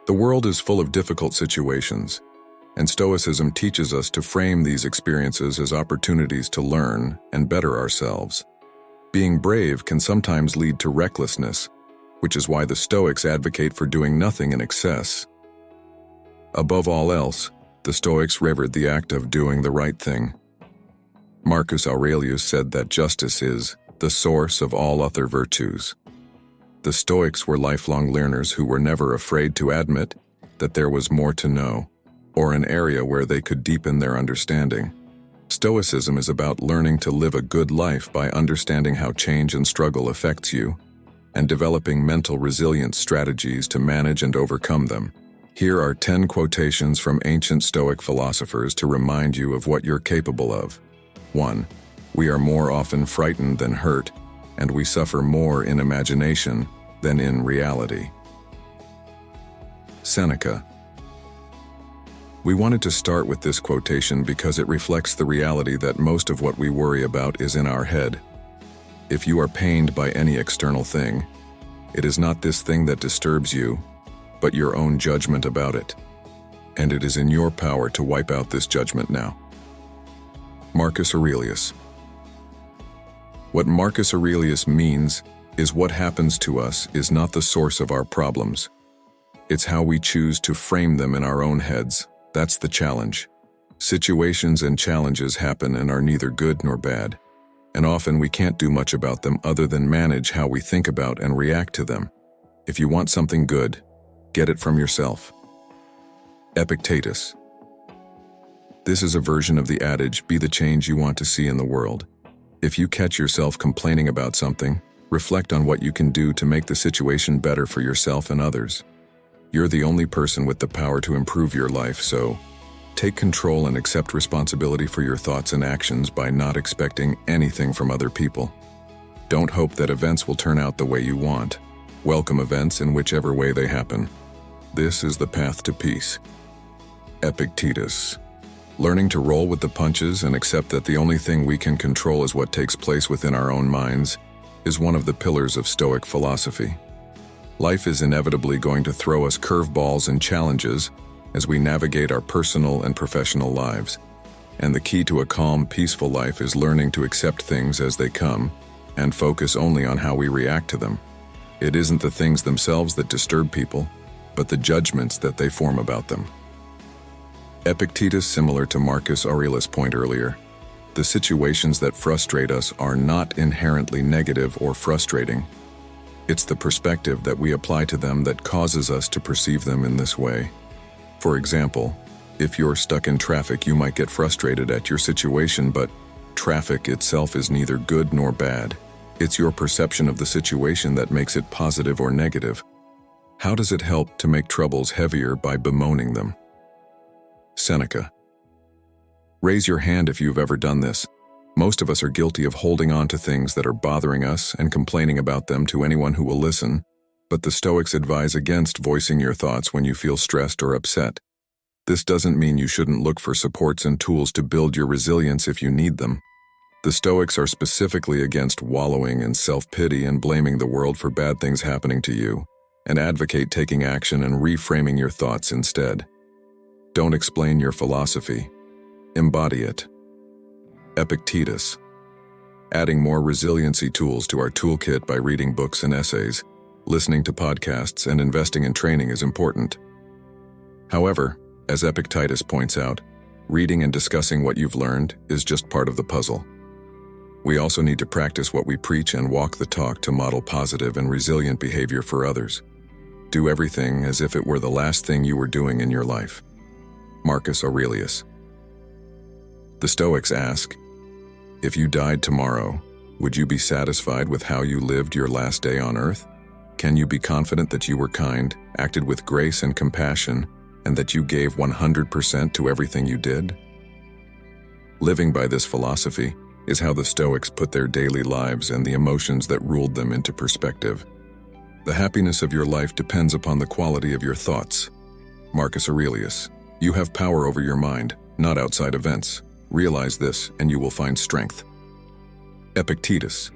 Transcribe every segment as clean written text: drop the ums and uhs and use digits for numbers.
The world is full of difficult situations, and Stoicism teaches us to frame these experiences as opportunities to learn and better ourselves. Being brave can sometimes lead to recklessness, which is why the Stoics advocate for doing nothing in excess. Above all else, the Stoics revered the act of doing the right thing. Marcus Aurelius said that justice is the source of all other virtues. The Stoics were lifelong learners who were never afraid to admit that there was more to know, or an area where they could deepen their understanding. Stoicism is about learning to live a good life by understanding how change and struggle affects you, and developing mental resilience strategies to manage and overcome them. Here are 10 quotations from ancient Stoic philosophers to remind you of what you're capable of. 1. We are more often frightened than hurt, and we suffer more in imagination than in reality. Seneca. We wanted to start with this quotation because it reflects the reality that most of what we worry about is in our head. If you are pained by any external thing, it is not this thing that disturbs you, but your own judgment about it. And it is in your power to wipe out this judgment now. Marcus Aurelius. What Marcus Aurelius means is what happens to us is not the source of our problems. It's how we choose to frame them in our own heads. That's the challenge. Situations and challenges happen and are neither good nor bad, and often we can't do much about them other than manage how we think about and react to them. If you want something good, get it from yourself. Epictetus. This is a version of the adage, be the change you want to see in the world. If you catch yourself complaining about something, reflect on what you can do to make the situation better for yourself and others. You're the only person with the power to improve your life, so take control and accept responsibility for your thoughts and actions by not expecting anything from other people. Don't hope that events will turn out the way you want. Welcome events in whichever way they happen. This is the path to peace. Epictetus. Learning to roll with the punches and accept that the only thing we can control is what takes place within our own minds is one of the pillars of Stoic philosophy. Life is inevitably going to throw us curveballs and challenges as we navigate our personal and professional lives. And the key to a calm, peaceful life is learning to accept things as they come and focus only on how we react to them. It isn't the things themselves that disturb people, but the judgments that they form about them. Epictetus, similar to Marcus Aurelius' point earlier, the situations that frustrate us are not inherently negative or frustrating. It's the perspective that we apply to them that causes us to perceive them in this way. For example, if you're stuck in traffic, you might get frustrated at your situation, but traffic itself is neither good nor bad. It's your perception of the situation that makes it positive or negative. How does it help to make troubles heavier by bemoaning them? Seneca. Raise your hand if you've ever done this. Most of us are guilty of holding on to things that are bothering us and complaining about them to anyone who will listen, but the Stoics advise against voicing your thoughts when you feel stressed or upset. This doesn't mean you shouldn't look for supports and tools to build your resilience if you need them. The Stoics are specifically against wallowing in self-pity and blaming the world for bad things happening to you, and advocate taking action and reframing your thoughts instead. Don't explain your philosophy. Embody it. Epictetus. Adding more resiliency tools to our toolkit by reading books and essays, listening to podcasts, and investing in training is important. However, as Epictetus points out, reading and discussing what you've learned is just part of the puzzle. We also need to practice what we preach and walk the talk to model positive and resilient behavior for others. Do everything as if it were the last thing you were doing in your life. Marcus Aurelius. The Stoics ask, if you died tomorrow, would you be satisfied with how you lived your last day on earth? Can you be confident that you were kind, acted with grace and compassion, and that you gave 100% to everything you did? Living by this philosophy is how the Stoics put their daily lives and the emotions that ruled them into perspective. The happiness of your life depends upon the quality of your thoughts. Marcus Aurelius. You have power over your mind, not outside events. Realize this, and you will find strength. Epictetus.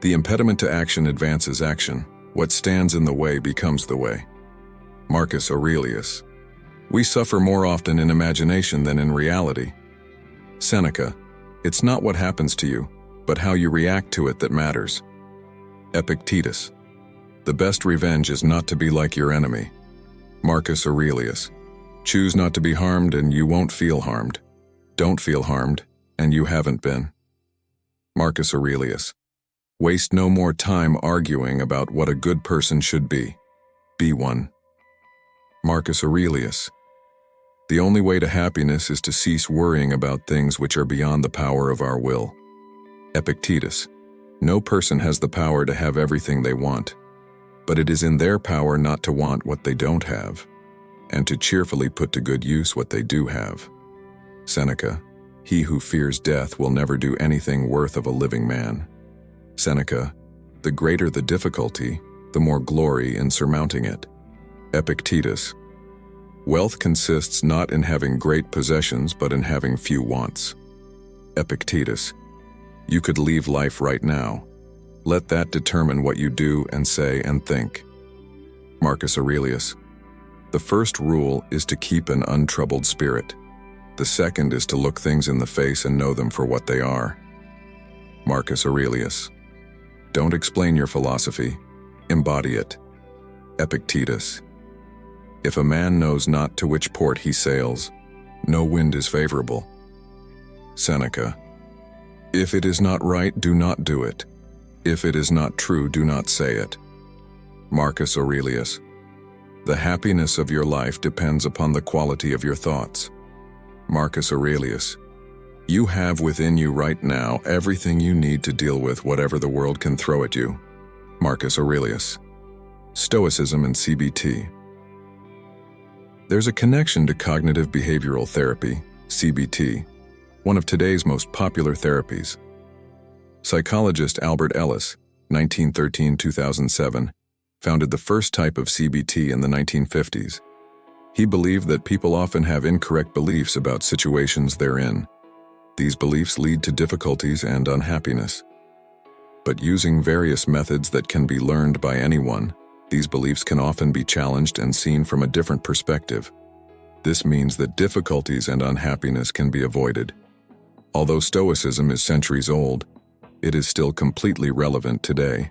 The impediment to action advances action. What stands in the way becomes the way. Marcus Aurelius. We suffer more often in imagination than in reality. Seneca. It's not what happens to you, but how you react to it that matters. Epictetus. The best revenge is not to be like your enemy. Marcus Aurelius. Choose not to be harmed and you won't feel harmed. Don't feel harmed, and you haven't been. Marcus Aurelius. Waste no more time arguing about what a good person should be. Be one. Marcus Aurelius. The only way to happiness is to cease worrying about things which are beyond the power of our will. Epictetus. No person has the power to have everything they want, but it is in their power not to want what they don't have, and to cheerfully put to good use what they do have. Seneca. He who fears death will never do anything worth of a living man. Seneca. The greater the difficulty, the more glory in surmounting it. Epictetus. Wealth consists not in having great possessions but in having few wants. Epictetus. You could leave life right now. Let that determine what you do and say and think. Marcus Aurelius. The first rule is to keep an untroubled spirit. The second is to look things in the face and know them for what they are. Marcus Aurelius. Don't explain your philosophy, embody it. Epictetus. If a man knows not to which port he sails, no wind is favorable. Seneca. If it is not right, do not do it. If it is not true, do not say it. Marcus Aurelius. The happiness of your life depends upon the quality of your thoughts. Marcus Aurelius. You have within you right now everything you need to deal with whatever the world can throw at you. Marcus Aurelius. Stoicism and CBT. There's a connection to cognitive behavioral therapy, CBT, one of today's most popular therapies. Psychologist Albert Ellis, 1913-2007, founded the first type of CBT in the 1950s. He believed that people often have incorrect beliefs about situations they're in. These beliefs lead to difficulties and unhappiness. But using various methods that can be learned by anyone, these beliefs can often be challenged and seen from a different perspective. This means that difficulties and unhappiness can be avoided. Although Stoicism is centuries old, it is still completely relevant today.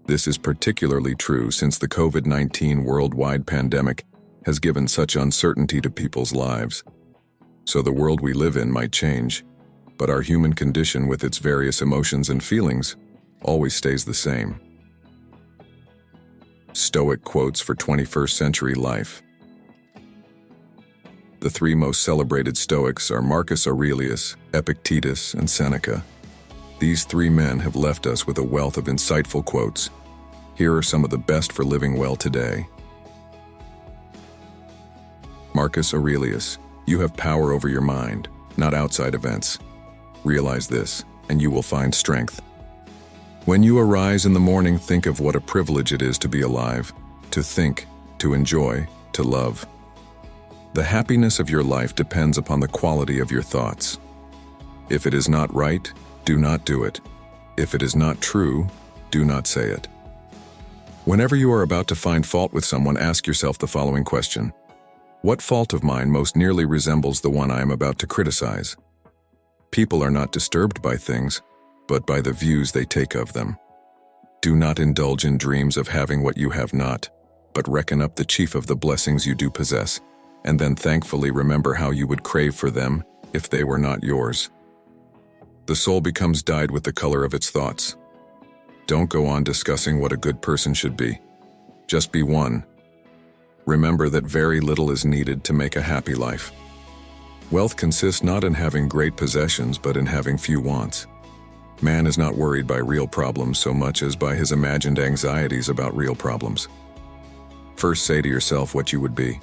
This is particularly true since the COVID-19 worldwide pandemic has given such uncertainty to people's lives. So the world we live in might change, but our human condition with its various emotions and feelings always stays the same. Stoic Quotes for 21st Century Life. The three most celebrated Stoics are Marcus Aurelius, Epictetus, and Seneca. These three men have left us with a wealth of insightful quotes. Here are some of the best for living well today. Marcus Aurelius. You have power over your mind, not outside events. Realize this, and you will find strength. When you arise in the morning, think of what a privilege it is to be alive, to think, to enjoy, to love. The happiness of your life depends upon the quality of your thoughts. If it is not right, do not do it. If it is not true, do not say it. Whenever you are about to find fault with someone, ask yourself the following question. What fault of mine most nearly resembles the one I am about to criticize? People are not disturbed by things, but by the views they take of them. Do not indulge in dreams of having what you have not, but reckon up the chief of the blessings you do possess, and then thankfully remember how you would crave for them if they were not yours. The soul becomes dyed with the color of its thoughts. Don't go on discussing what a good person should be. Just be one. Remember that very little is needed to make a happy life. Wealth consists not in having great possessions, but in having few wants. Man is not worried by real problems so much as by his imagined anxieties about real problems. First say to yourself what you would be,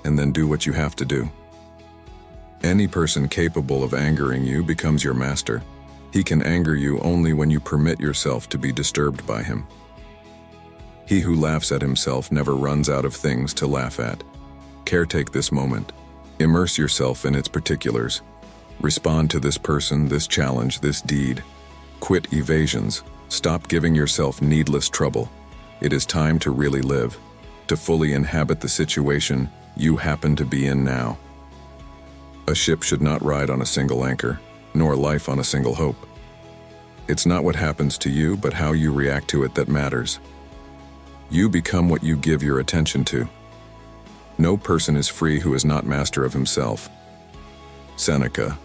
and then do what you have to do. Any person capable of angering you becomes your master. He can anger you only when you permit yourself to be disturbed by him. He who laughs at himself never runs out of things to laugh at. Caretake this moment. Immerse yourself in its particulars. Respond to this person, this challenge, this deed. Quit evasions. Stop giving yourself needless trouble. It is time to really live. to fully inhabit the situation you happen to be in now. A ship should not ride on a single anchor, nor life on a single hope. It's not what happens to you, but how you react to it that matters. You become what you give your attention to. No person is free who is not master of himself. Seneca.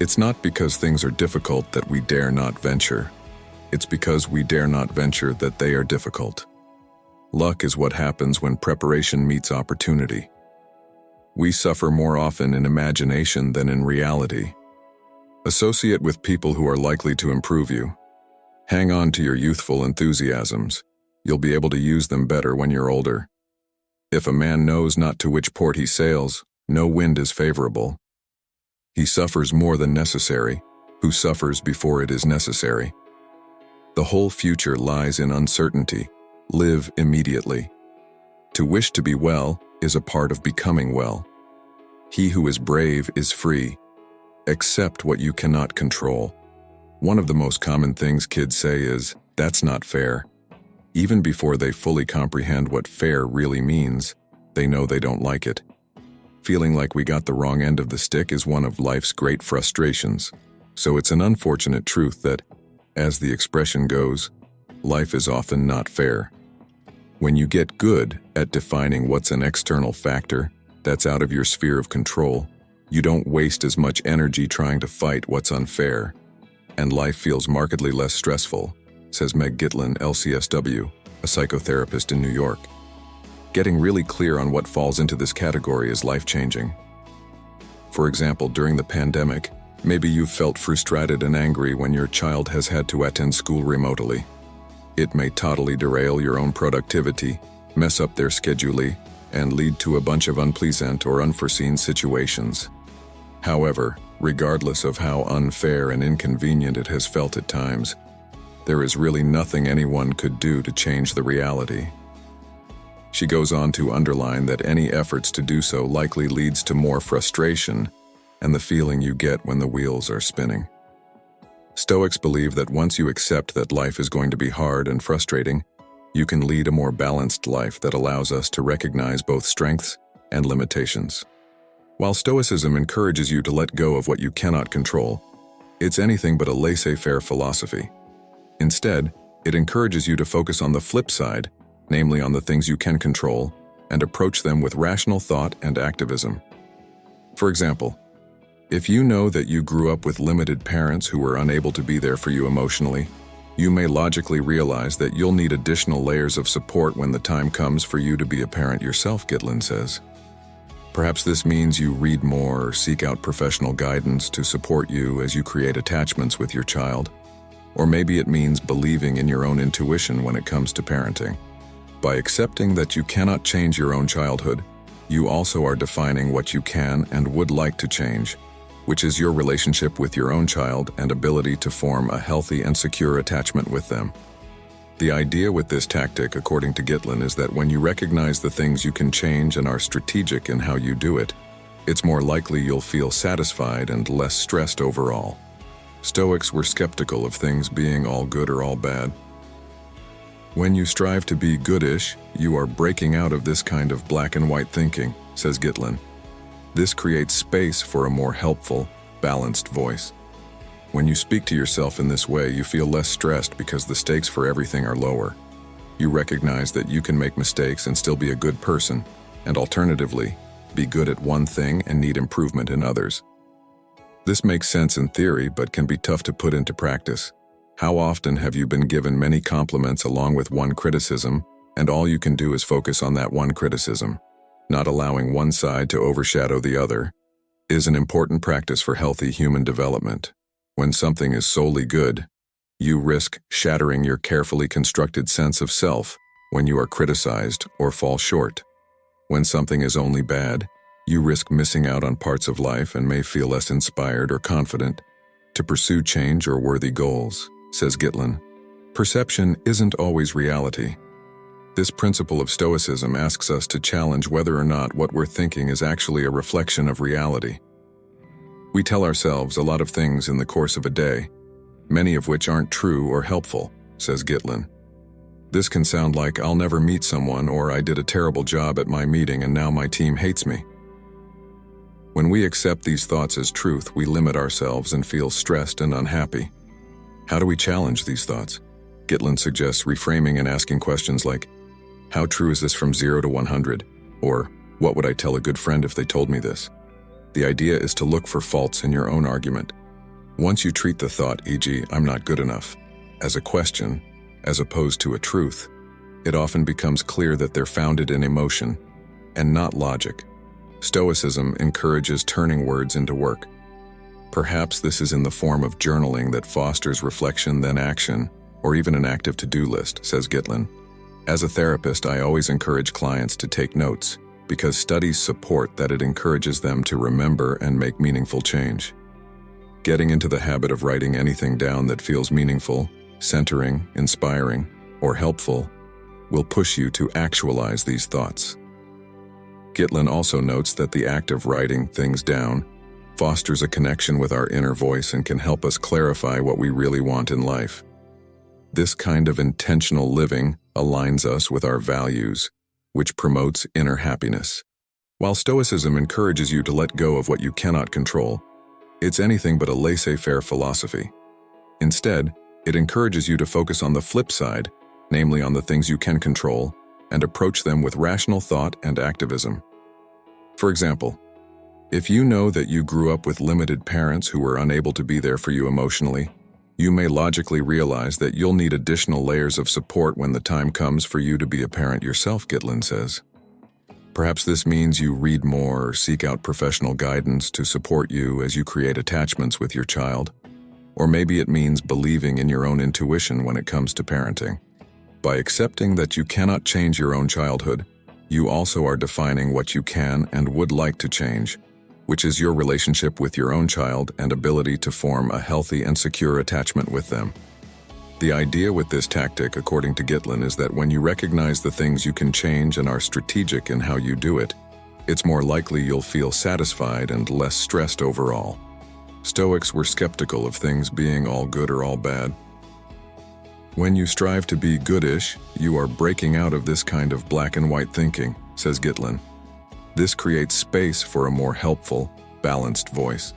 It's not because things are difficult that we dare not venture. It's because we dare not venture that they are difficult. Luck is what happens when preparation meets opportunity. We suffer more often in imagination than in reality. Associate with people who are likely to improve you. Hang on to your youthful enthusiasms. You'll be able to use them better when you're older. If a man knows not to which port he sails, no wind is favorable. He suffers more than necessary, who suffers before it is necessary. The whole future lies in uncertainty. Live immediately. To wish to be well is a part of becoming well. He who is brave is free. Accept what you cannot control. One of the most common things kids say is, "That's not fair." Even before they fully comprehend what fair really means, they know they don't like it. Feeling like we got the wrong end of the stick is one of life's great frustrations. So it's an unfortunate truth that, as the expression goes, life is often not fair. When you get good at defining what's an external factor that's out of your sphere of control, you don't waste as much energy trying to fight what's unfair, and life feels markedly less stressful, says Meg Gitlin, LCSW, a psychotherapist in New York. Getting really clear on what falls into this category is life-changing. For example, during the pandemic, maybe you've felt frustrated and angry when your child has had to attend school remotely. It may totally derail your own productivity, mess up their schedule, and lead to a bunch of unpleasant or unforeseen situations. However, regardless of how unfair and inconvenient it has felt at times, there is really nothing anyone could do to change the reality. She goes on to underline that any efforts to do so likely leads to more frustration and the feeling you get when the wheels are spinning. Stoics believe that once you accept that life is going to be hard and frustrating, you can lead a more balanced life that allows us to recognize both strengths and limitations. While Stoicism encourages you to let go of what you cannot control, it's anything but a laissez-faire philosophy. Instead, it encourages you to focus on the flip side, namely on the things you can control, and approach them with rational thought and activism. For example, if you know that you grew up with limited parents who were unable to be there for you emotionally, you may logically realize that you'll need additional layers of support when the time comes for you to be a parent yourself, Gitlin says. Perhaps this means you read more or seek out professional guidance to support you as you create attachments with your child. Or maybe it means believing in your own intuition when it comes to parenting. By accepting that you cannot change your own childhood, you also are defining what you can and would like to change, which is your relationship with your own child and ability to form a healthy and secure attachment with them. The idea with this tactic, according to Gitlin, is that when you recognize the things you can change and are strategic in how you do it, it's more likely you'll feel satisfied and less stressed overall. Stoics were skeptical of things being all good or all bad. When you strive to be goodish, you are breaking out of this kind of black and white thinking, says Gitlin. This creates space for a more helpful, balanced voice. When you speak to yourself in this way, you feel less stressed because the stakes for everything are lower. You recognize that you can make mistakes and still be a good person, and alternatively, be good at one thing and need improvement in others. This makes sense in theory, but can be tough to put into practice. How often have you been given many compliments along with one criticism, and all you can do is focus on that one criticism? Not allowing one side to overshadow the other is an important practice for healthy human development. When something is solely good, you risk shattering your carefully constructed sense of self when you are criticized or fall short. When something is only bad, you risk missing out on parts of life and may feel less inspired or confident to pursue change or worthy goals, says Gitlin. Perception isn't always reality. This principle of Stoicism asks us to challenge whether or not what we're thinking is actually a reflection of reality. We tell ourselves a lot of things in the course of a day, many of which aren't true or helpful, says Gitlin. This can sound like, "I'll never meet someone," or "I did a terrible job at my meeting and now my team hates me." When we accept these thoughts as truth, we limit ourselves and feel stressed and unhappy. How do we challenge these thoughts? Gitlin suggests reframing and asking questions like, "How true is this from 0 to 100? Or, what would I tell a good friend if they told me this?" The idea is to look for faults in your own argument. Once you treat the thought, e.g., "I'm not good enough," as a question, as opposed to a truth, it often becomes clear that they're founded in emotion and not logic. Stoicism encourages turning words into work. Perhaps this is in the form of journaling that fosters reflection then action, or even an active to-do list, says Gitlin. As a therapist, I always encourage clients to take notes, because studies support that it encourages them to remember and make meaningful change. Getting into the habit of writing anything down that feels meaningful, centering, inspiring, or helpful will push you to actualize these thoughts. Gitlin also notes that the act of writing things down fosters a connection with our inner voice and can help us clarify what we really want in life. This kind of intentional living aligns us with our values, which promotes inner happiness. While Stoicism encourages you to let go of what you cannot control, it's anything but a laissez-faire philosophy. Instead, it encourages you to focus on the flip side, namely on the things you can control, and approach them with rational thought and activism. For example, if you know that you grew up with limited parents who were unable to be there for you emotionally, you may logically realize that you'll need additional layers of support when the time comes for you to be a parent yourself, Gitlin says. Perhaps this means you read more or seek out professional guidance to support you as you create attachments with your child. Or maybe it means believing in your own intuition when it comes to parenting. By accepting that you cannot change your own childhood, you also are defining what you can and would like to change, which is your relationship with your own child and ability to form a healthy and secure attachment with them. The idea with this tactic, according to Gitlin, is that when you recognize the things you can change and are strategic in how you do it, it's more likely you'll feel satisfied and less stressed overall. Stoics were skeptical of things being all good or all bad. When you strive to be goodish, you are breaking out of this kind of black and white thinking, says Gitlin. This creates space for a more helpful, balanced voice.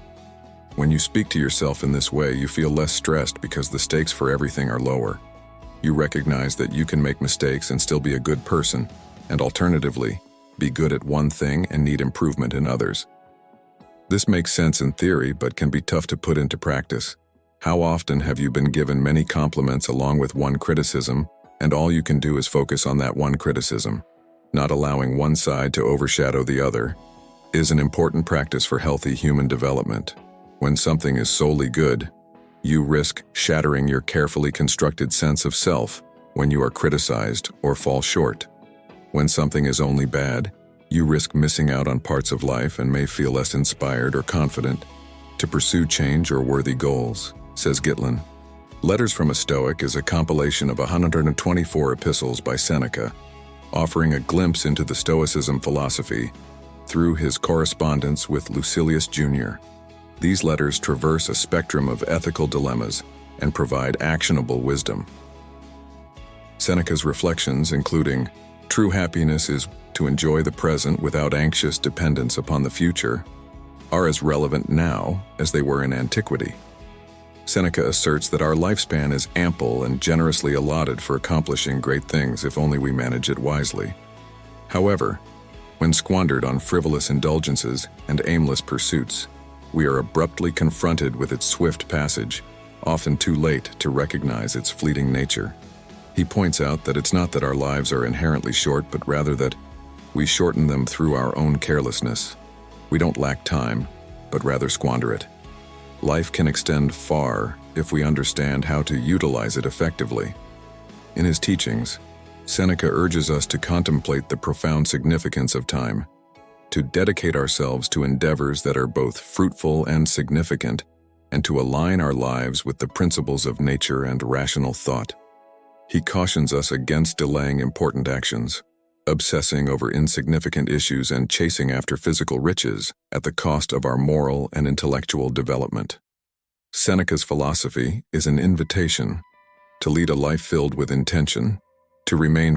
When you speak to yourself in this way, you feel less stressed because the stakes for everything are lower. You recognize that you can make mistakes and still be a good person, and alternatively, be good at one thing and need improvement in others. This makes sense in theory, but can be tough to put into practice. How often have you been given many compliments along with one criticism, and all you can do is focus on that one criticism? Not allowing one side to overshadow the other is an important practice for healthy human development. When something is solely good, you risk shattering your carefully constructed sense of self when you are criticized or fall short. When something is only bad, you risk missing out on parts of life and may feel less inspired or confident to pursue change or worthy goals, says Gitlin. Letters from a Stoic is a compilation of 124 epistles by Seneca, offering a glimpse into the Stoicism philosophy through his correspondence with Lucilius Jr. These letters traverse a spectrum of ethical dilemmas and provide actionable wisdom. Seneca's reflections, including "True happiness is to enjoy the present without anxious dependence upon the future," are as relevant now as they were in antiquity. Seneca asserts that our lifespan is ample and generously allotted for accomplishing great things if only we manage it wisely. However, when squandered on frivolous indulgences and aimless pursuits, we are abruptly confronted with its swift passage, often too late to recognize its fleeting nature. He points out that it's not that our lives are inherently short, but rather that we shorten them through our own carelessness. We don't lack time, but rather squander it. Life can extend far if we understand how to utilize it effectively. In his teachings, Seneca urges us to contemplate the profound significance of time, to dedicate ourselves to endeavors that are both fruitful and significant, and to align our lives with the principles of nature and rational thought. He cautions us against delaying important actions, obsessing over insignificant issues, and chasing after physical riches at the cost of our moral and intellectual development. Seneca's philosophy is an invitation to lead a life filled with intention, To remain